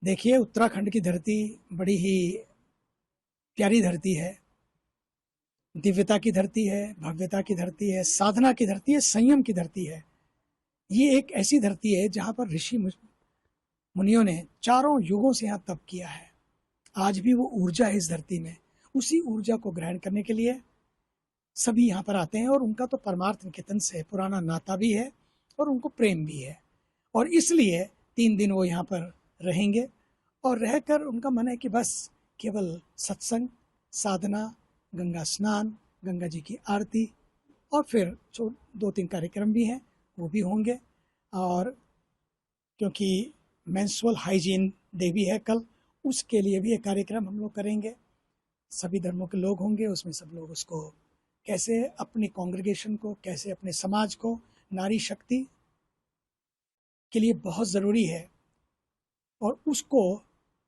देखिए, उत्तराखंड की धरती बड़ी ही प्यारी धरती है, दिव्यता की धरती है, भव्यता की धरती है, साधना की धरती है, संयम की धरती है। ये एक ऐसी धरती है जहाँ पर ऋषि मुनियों ने चारों युगों से यहाँ तप किया है। आज भी वो ऊर्जा है इस धरती में। उसी ऊर्जा को ग्रहण करने के लिए सभी यहाँ पर आते हैं और उनका तो परमार्थ निकेतन से पुराना नाता भी है और उनको प्रेम भी है। और इसलिए 3 दिन वो यहाँ पर रहेंगे और रहकर उनका मन है कि बस केवल सत्संग, साधना, गंगा स्नान, गंगा जी की आरती और फिर जो 2-3 कार्यक्रम भी हैं वो भी होंगे। और क्योंकि मेंस्ट्रुअल हाइजीन डे भी है कल, उसके लिए भी एक कार्यक्रम हम लोग करेंगे। सभी धर्मों के लोग होंगे, उसमें सब लोग उसको कैसे अपनी कांग्रेगेशन को, कैसे अपने समाज को नारी शक्ति के लिए बहुत ज़रूरी है और उसको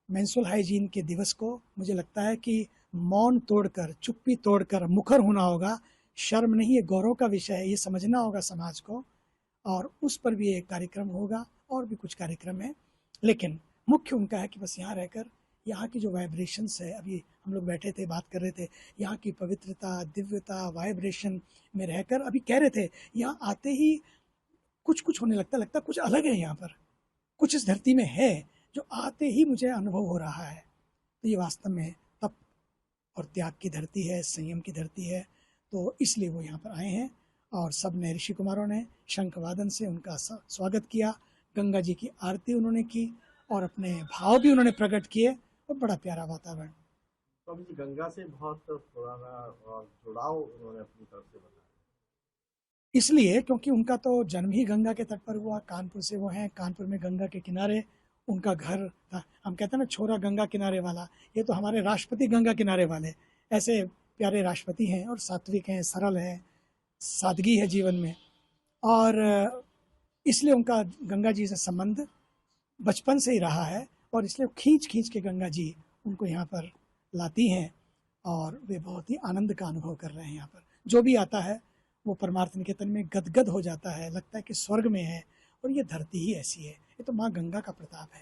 मेंस्ट्रुअल हाइजीन के दिवस को मुझे लगता है कि मौन तोड़कर, चुप्पी तोड़कर मुखर होना होगा। शर्म नहीं, ये गौरव का विषय है, ये समझना होगा समाज को। और उस पर भी एक कार्यक्रम होगा और भी कुछ कार्यक्रम है, लेकिन मुख्य उनका है कि बस यहाँ रहकर यहाँ की जो वाइब्रेशंस है, अभी हम लोग बैठे थे बात कर रहे थे, यहाँ की पवित्रता, दिव्यता, वाइब्रेशन में रहकर अभी कह रहे थे यहाँ आते ही कुछ कुछ होने लगता कुछ अलग है यहाँ पर, कुछ इस धरती में है जो आते ही मुझे अनुभव हो रहा है। तो ये वास्तव में तप और त्याग की धरती है, संयम की धरती है। तो इसलिए वो यहाँ पर आए हैं और सब ने, ऋषि कुमारों ने शंख वादन से उनका स्वागत किया, गंगा जी की आरती उन्होंने की और अपने भाव भी उन्होंने प्रकट किए और बड़ा प्यारा वातावरण। स्वामी जी गंगा से बहुत पुराना जुड़ाव उन्होंने अपनी तरफ से बताया। इसलिए क्योंकि उनका तो जन्म ही गंगा के तट पर हुआ, कानपुर से वो हैं, कानपुर में गंगा के किनारे उनका घर था। हम कहते हैं ना छोरा गंगा किनारे वाला, ये तो हमारे राष्ट्रपति गंगा किनारे वाले ऐसे प्यारे राष्ट्रपति हैं और सात्विक हैं, सरल हैं, सादगी है जीवन में। और इसलिए उनका गंगा जी से संबंध बचपन से ही रहा है और इसलिए खींच खींच के गंगा जी उनको यहाँ पर लाती हैं और वे बहुत ही आनंद का अनुभव कर रहे हैं। यहाँ पर जो भी आता है वो परमार्थ निकेतन में गदगद हो जाता है, लगता है कि स्वर्ग में है और ये धरती ही ऐसी है। ये तो माँ गंगा का प्रताप है।